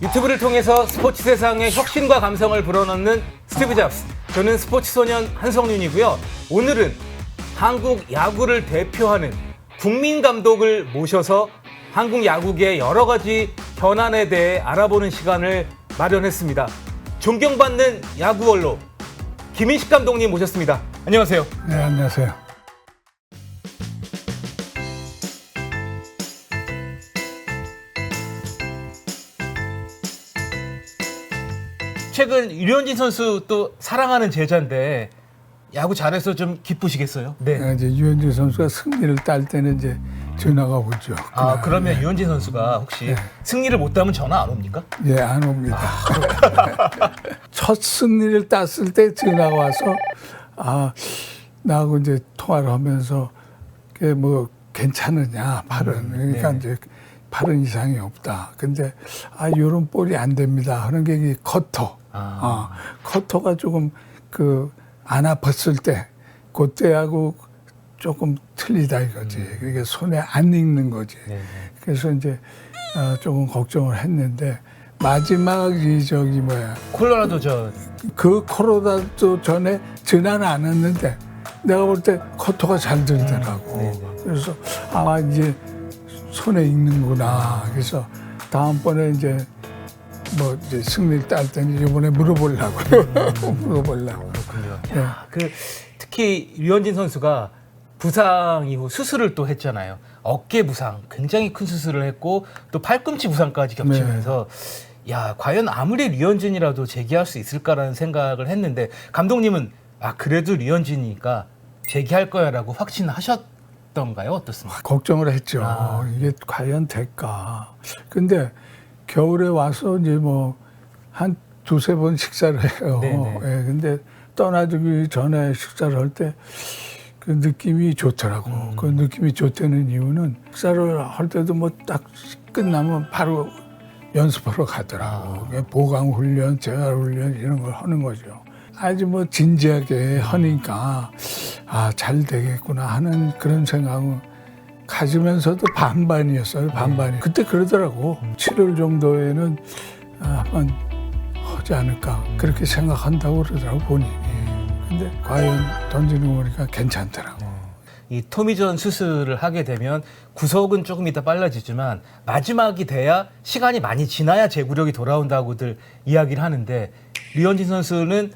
유튜브를 통해서 스포츠 세상의 혁신과 감성을 불어넣는 스티브 잡스. 저는 스포츠 소년 한성윤이고요. 오늘은 한국 야구를 대표하는 국민 감독을 모셔서 한국 야구계의 여러 가지 현안에 대해 알아보는 시간을 마련했습니다. 존경받는 야구 원로 김인식 감독님 모셨습니다. 안녕하세요. 네, 안녕하세요. 최근 류현진 선수 또 사랑하는 제자인데 야구 잘해서 좀 기쁘시겠어요? 네. 이제 유현진 선수가 승리를 딸 때는 이제 전화가 오죠. 아, 그러면 류현진 선수가 혹시 승리를 못 따면 전화 안 옵니까? 예, 안 옵니다. 첫 승리를 땄을 때 전화가 와서 나하고 이제 통화를 하면서 그게 뭐 괜찮으냐 팔은 그러니까 네. 이제 팔은 이상이 없다. 근데 요런 볼이 안 됩니다. 하는 게 이 커터. 커터가 조금 안 아팠을 때 그때하고 조금 틀리다 이거지. 그러니까 손에 안 익는 거지. 네. 그래서 이제 조금 걱정을 했는데 마지막이 콜로라도전. 그 코로나도 전에 전화는 안 왔는데 내가 볼 때 커터가 잘 들더라고. 네네. 그래서 이제 손에 익는구나. 그래서 다음번에 이제 이제 승리를 딸 때는 이번에 물어보려고. 물어보려고. 그렇군요. 네. 특히 류현진 선수가 부상 이후 수술을 또 했잖아요. 어깨 부상, 굉장히 큰 수술을 했고 또 팔꿈치 부상까지 겹치면서 야, 과연 아무리 류현진이라도 재기할 수 있을까라는 생각을 했는데 감독님은 그래도 류현진이니까 재기할 거야라고 확신하셨던가요? 어떻습니까? 걱정을 했죠. 이게 과연 될까. 근데 겨울에 와서 이제 한 두세 번 식사를 해요. 네네. 예, 근데 떠나기 전에 식사를 할 때 그 느낌이 좋더라고. 그 느낌이 좋다는 이유는 식사를 할 때도 딱 끝나면 바로 연습하러 가더라고. 보강 훈련, 재활 훈련 이런 걸 하는 거죠. 아주 진지하게 하니까 잘 되겠구나 하는 그런 생각은 가지면서도 반반이었어요. 반반이. 그때 그러더라고. 7월 정도에는 한번 하지 않을까 그렇게 생각한다고 그러더라고 본인이. 근데 과연 던지는 거 보니까 괜찮더라고. 이 토미존 수술을 하게 되면 구속은 조금 이따 빨라지지만 마지막이 돼야 시간이 많이 지나야 제구력이 돌아온다고들 이야기를 하는데 류현진 선수는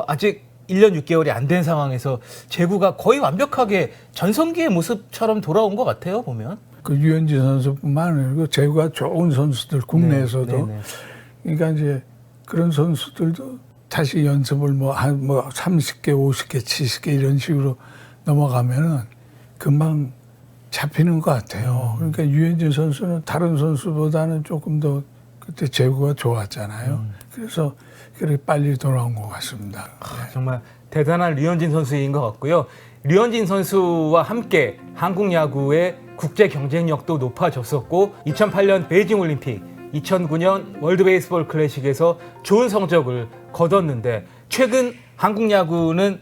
아직 1년 6개월이 안 된 상황에서 제구가 거의 완벽하게 전성기의 모습처럼 돌아온 것 같아요, 보면. 그 유현진 선수뿐만 아니고 제구가 좋은 선수들 국내에서도 네. 그러니까 이제 그런 선수들도 다시 연습을 30개, 50개, 70개 이런 식으로 넘어가면은 금방 잡히는 것 같아요. 그러니까 유현진 선수는 다른 선수보다는 조금 더 그때 제구가 좋았잖아요. 그래서 그렇게 빨리 돌아온 것 같습니다. 정말 대단한 류현진 선수인 것 같고요. 류현진 선수와 함께 한국 야구의 국제 경쟁력도 높아졌었고 2008년 베이징 올림픽, 2009년 월드 베이스볼 클래식에서 좋은 성적을 거뒀는데 최근 한국 야구는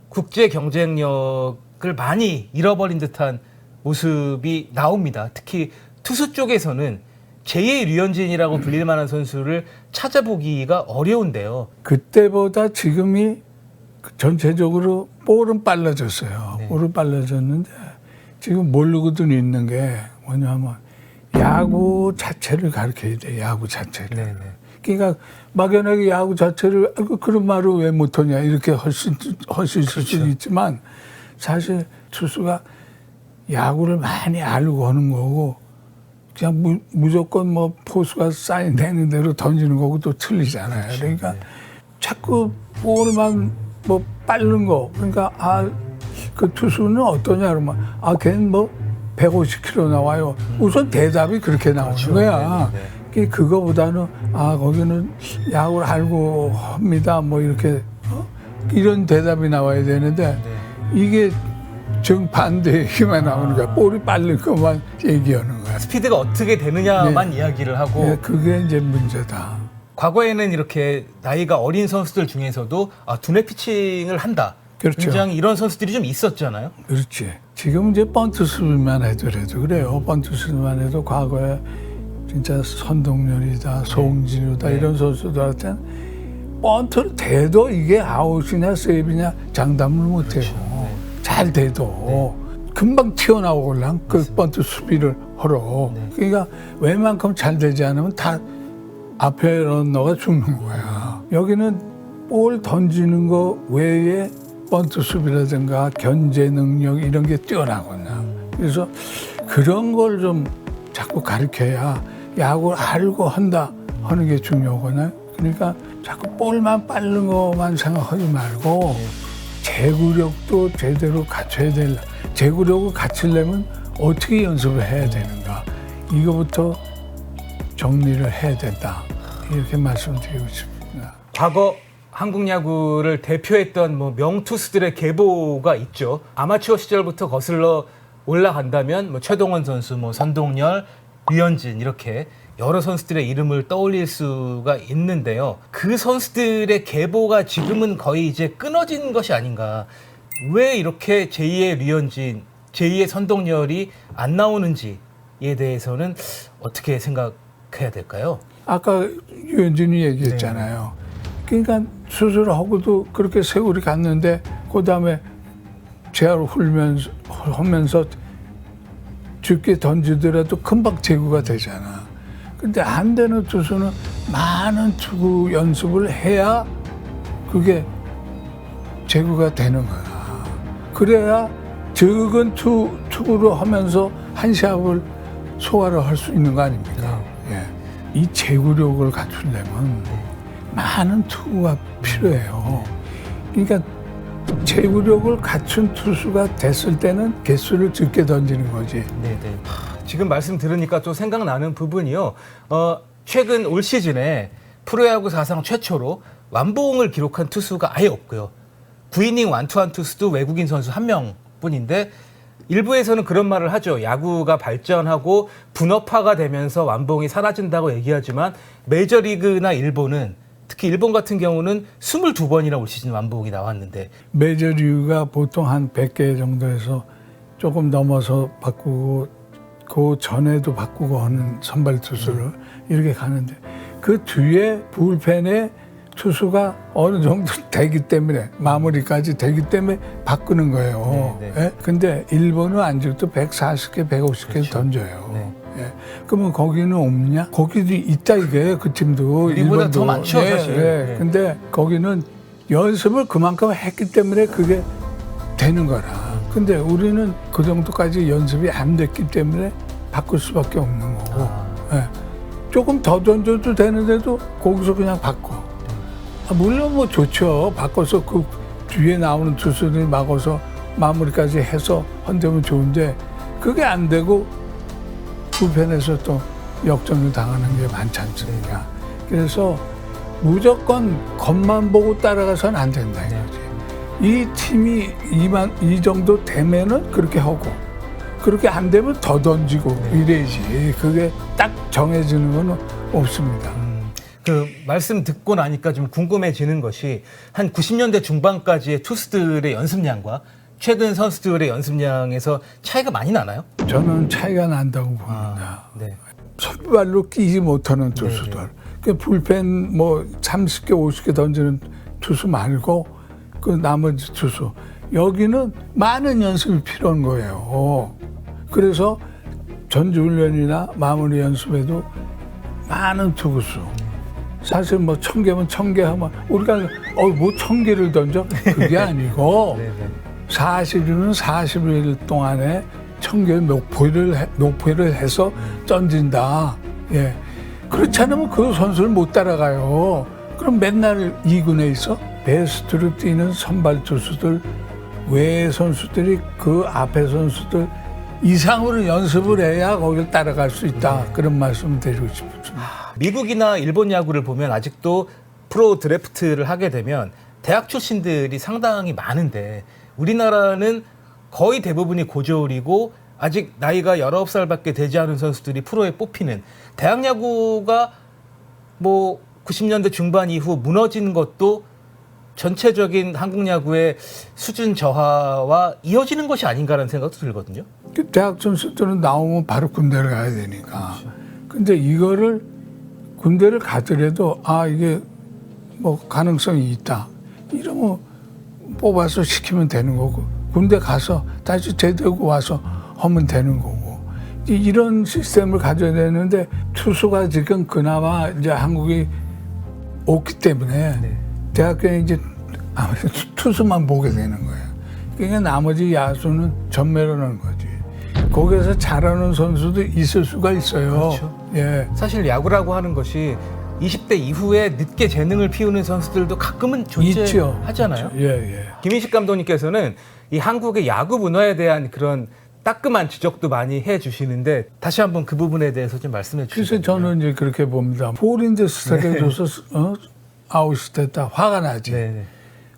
국제 경쟁력을 많이 잃어버린 듯한 모습이 나옵니다. 특히 투수 쪽에서는 제2의 류현진이라고 불릴 만한 선수를 찾아보기가 어려운데요. 그때보다 지금이 전체적으로 볼은 빨라졌어요. 네. 볼은 빨라졌는데 지금 모르고도 있는 게 뭐냐면 야구 자체를 가르쳐야 돼. 야구 자체를. 네네. 그러니까 막연하게 야구 자체를 그런 말을 왜 못하냐 이렇게 할 수 있을 있지만 사실 투수가 야구를 많이 알고 하는 거고 그냥 무조건 포수가 사인되는 대로 던지는 거고 또 틀리잖아요. 그러니까 자꾸 볼만 빠른 거. 그러니까 그 투수는 어떠냐 그러면 걔는 150km 나와요. 우선 대답이 그렇게 나오는 거야. 그거보다는 거기는 야구를 알고 합니다. 이렇게 이런 대답이 나와야 되는데 이게 정반대 얘기만 나오는 거야. 볼이 빠른 것만 얘기하는 거야. 스피드가 어떻게 되느냐만 이야기를 하고 그게 이제 문제다. 과거에는 이렇게 나이가 어린 선수들 중에서도 두뇌 피칭을 한다. 그렇죠. 굉장히 이런 선수들이 좀 있었잖아요. 그렇지. 지금 이제 번트 수비만 해도 그래요. 번트 수비만 해도 과거에 진짜 선동열이다, 송진우다 이런 선수들한테는 번트를 대도 이게 아웃이냐 세이브냐 장담을 못해요. 잘 돼도 금방 튀어나오걸랑 그 번트 수비를 하러. 그러니까 웬만큼 잘 되지 않으면 다 앞에 런너가 죽는 거야. 여기는 볼 던지는 거 외에 번트 수비라든가 견제 능력 이런 게 뛰어나거나. 그래서 그런 걸 좀 자꾸 가르쳐야 야구를 알고 한다 하는 게 중요하거든요. 그러니까 자꾸 볼만 빠른 것만 생각하지 말고 제구력도 제대로 갖춰야 될. 제구력을 갖추려면 어떻게 연습을 해야 되는가. 이거부터 정리를 해야 된다. 이렇게 말씀드리고 싶습니다. 과거 한국 야구를 대표했던 뭐 명투수들의 계보가 있죠. 아마추어 시절부터 거슬러 올라간다면 뭐 최동원 선수, 뭐 선동열, 류현진 이렇게 여러 선수들의 이름을 떠올릴 수가 있는데요. 그 선수들의 계보가 지금은 거의 이제 끊어진 것이 아닌가. 왜 이렇게 제2의 류현진, 제2의 선동열이 안 나오는지에 대해서는 어떻게 생각해야 될까요? 아까 유현진이 얘기했잖아요. 그러니까 수술하고도 그렇게 세월이 갔는데 그 다음에 재활 하면서 죽게 던지더라도 금방 제구가 되잖아. 근데 안 되는 투수는 많은 투구 연습을 해야 그게 제구가 되는 거야. 그래야 적은 투구로 하면서 한 시합을 소화를 할 수 있는 거 아닙니까? 예. 이 제구력을 갖추려면 많은 투구가 필요해요. 그러니까 제구력을 갖춘 투수가 됐을 때는 개수를 적게 던지는 거지. 네네. 지금 말씀 들으니까 또 생각나는 부분이요. 최근 올 시즌에 프로야구 사상 최초로 완봉을 기록한 투수가 아예 없고요. 9이닝 완투한 투수도 외국인 선수 1명뿐인데 일부에서는 그런 말을 하죠. 야구가 발전하고 분업화가 되면서 완봉이 사라진다고 얘기하지만 메이저리그나 일본은 특히 일본 같은 경우는 22번이나 올 시즌 완봉이 나왔는데 메이저리그가 보통 한 100개 정도에서 조금 넘어서 바꾸고 그 전에도 바꾸고 하는 선발 투수를 이렇게 가는데 그 뒤에 불펜에 투수가 어느 정도 되기 때문에 마무리까지 되기 때문에 바꾸는 거예요. 네, 예? 근데 일본은 아직도 140개, 150개 그렇죠. 던져요. 네. 예. 그러면 거기는 없냐? 거기도 있다 이게 그 팀도 우리보다 일본도. 더 많죠, 예, 사실. 예. 네. 근데 거기는 연습을 그만큼 했기 때문에 그게 되는 거라. 근데 우리는 그 정도까지 연습이 안 됐기 때문에 바꿀 수밖에 없는 거고. 예. 조금 더 던져도 되는데도 거기서 그냥 바꿔. 물론 뭐 좋죠. 바꿔서 그 뒤에 나오는 투수들이 막아서 마무리까지 해서 한다면 좋은데 그게 안 되고 불펜에서 또 역전을 당하는 게 많지 않습니까? 그래서 무조건 겉만 보고 따라가서는 안 된다 이거지. 이 팀이 이 정도 되면은 그렇게 하고 그렇게 안 되면 더 던지고 이래야지. 그게 딱 정해지는 건 없습니다. 그 말씀 듣고 나니까 좀 궁금해지는 것이 한 90년대 중반까지의 투수들의 연습량과 최근 선수들의 연습량에서 차이가 많이 나나요? 저는 차이가 난다고 봅니다. 네. 선발로 끼지 못하는 투수들. 그 불펜 뭐 30개, 50개 던지는 투수 말고 그 나머지 투수. 여기는 많은 연습이 필요한 거예요. 그래서 전주훈련이나 마무리 연습에도 많은 투구수. 사실 뭐 1000개면 1000개 하면 우리가 뭐 1000개를 던져? 그게 아니고 40일은 40일 동안에 1000개의 목표를 해서 던진다. 예. 그렇지 않으면 그 선수를 못 따라가요. 그럼 맨날 2군에 있어? 베스트로 뛰는 선발 투수들, 외 선수들이 그 앞에 선수들 이상으로 연습을 해야 거기를 따라갈 수 있다. 그런 말씀을 드리고 싶습니다. 미국이나 일본 야구를 보면 아직도 프로 드래프트를 하게 되면 대학 출신들이 상당히 많은데 우리나라는 거의 대부분이 고졸이고 아직 나이가 19살밖에 되지 않은 선수들이 프로에 뽑히는 대학 야구가 뭐 90년대 중반 이후 무너진 것도 전체적인 한국 야구의 수준 저하와 이어지는 것이 아닌가라는 생각도 들거든요. 대학 선수들은 나오면 바로 군대를 가야 되니까. 근데 이거를 군대를 가더라도 이게 뭐 가능성이 있다. 이러면 뽑아서 시키면 되는 거고 군대 가서 다시 제대하고 와서 하면 되는 거고 이런 시스템을 가져야 되는데 투수가 지금 그나마 이제 한국이 없기 때문에 네. 대학교에 이제 아무래도 투수만 보게 되는 거예요. 그러니까 나머지 야수는 전멸하는 거지. 거기서 잘하는 선수도 있을 수가 있어요. 그렇죠. 예. 사실 야구라고 하는 것이 20대 이후에 늦게 재능을 피우는 선수들도 가끔은 있죠. 존재하잖아요. 있죠. 예. 김인식 감독님께서는 이 한국의 야구 문화에 대한 그런 따끔한 지적도 많이 해주시는데 다시 한번 그 부분에 대해서 좀 말씀해 주시죠. 그래서 저는 이제 그렇게 봅니다. 볼인데 스타트해줘서 아웃이 됐다. 화가 나지. 네.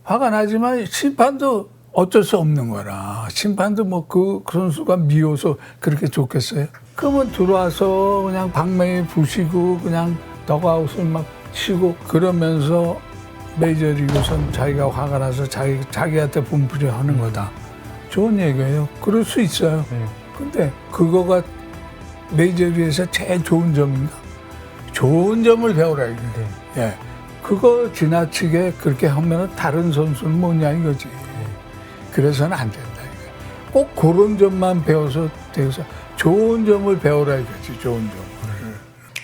화가 나지만 심판도 어쩔 수 없는 거라. 심판도 뭐 그 선수가 미워서 그렇게 좋겠어요? 그러면 들어와서 그냥 방망이 부시고 그냥 덕아웃을 막 치고 그러면서 메이저리그선 자기가 화가 나서 자기한테 분풀이 하는 거다. 좋은 얘기예요. 그럴 수 있어요. 근데 그거가 메이저리그에서 제일 좋은 점인가? 좋은 점을 배우라 이게. 예. 그거 지나치게 그렇게 하면 다른 선수는 뭐냐 이거지. 그래서는 안 된다 이거. 꼭 그런 점만 배워서 돼서 좋은 점을 배우라 이거지. 좋은 점을.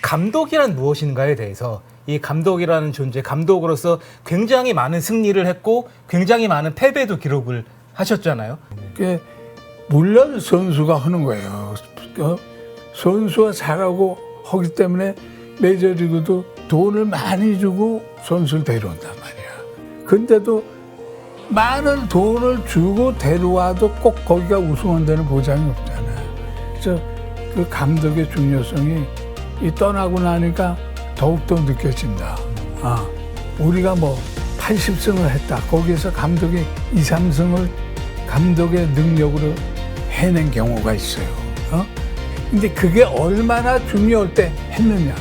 감독이란 무엇인가에 대해서 이 감독이라는 존재, 감독으로서 굉장히 많은 승리를 했고 굉장히 많은 패배도 기록을 하셨잖아요. 그게 물론 선수가 하는 거예요. 선수가 잘하고 하기 때문에 메이저리그도 돈을 많이 주고 선수를 데려온단 말이야. 근데도 많은 돈을 주고 데려와도 꼭 거기가 우승한다는 보장이 없잖아요. 그래서 그 감독의 중요성이 이 떠나고 나니까 더욱더 느껴진다. 우리가 뭐 80승을 했다. 거기에서 감독이 2, 3승을 감독의 능력으로 해낸 경우가 있어요. 근데 그게 얼마나 중요할 때 했느냐.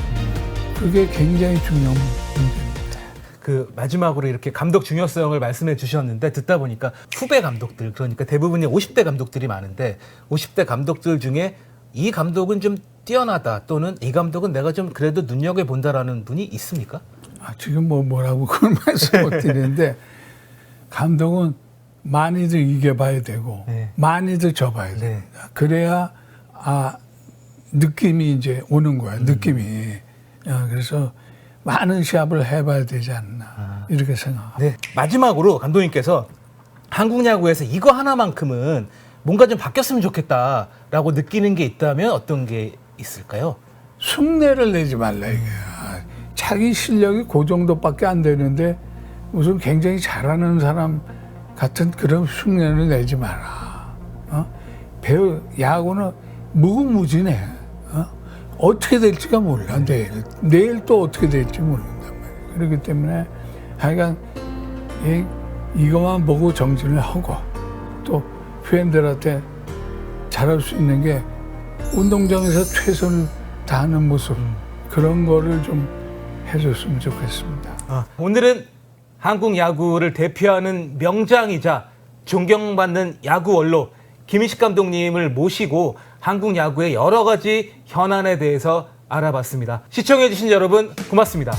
그게 굉장히 중요한 문제입니다. 그 마지막으로 이렇게 감독 중요성을 말씀해 주셨는데 듣다 보니까 후배 감독들, 그러니까 대부분이 50대 감독들이 많은데 50대 감독들 중에 이 감독은 좀 뛰어나다 또는 이 감독은 내가 좀 그래도 눈여겨본다라는 분이 있습니까? 지금 뭐라고 그런 말씀 못 드리는데 감독은 많이들 이겨봐야 되고 네. 많이들 져봐야 네. 됩니다. 그래야 느낌이 이제 오는 거야. 느낌이. 그래서 많은 시합을 해봐야 되지 않나 이렇게 생각합니다. 네. 마지막으로 감독님께서 한국 야구에서 이거 하나만큼은 뭔가 좀 바뀌었으면 좋겠다라고 느끼는 게 있다면 어떤 게 있을까요? 흉내를 내지 말라 이거야. 자기 실력이 그 정도밖에 안 되는데 무슨 굉장히 잘하는 사람 같은 그런 흉내를 내지 마라. 야구는 무궁무진해. 어떻게 될지가 몰라. 내일 또 어떻게 될지 모른단 말이야. 그렇기 때문에 하여간 이것만 보고 정진을 하고 또 팬들한테 잘할 수 있는 게 운동장에서 최선을 다하는 모습 그런 거를 좀 해줬으면 좋겠습니다. 오늘은 한국 야구를 대표하는 명장이자 존경받는 야구 원로 김인식 감독님을 모시고 한국 야구의 여러 가지 현안에 대해서 알아봤습니다. 시청해주신 여러분 고맙습니다.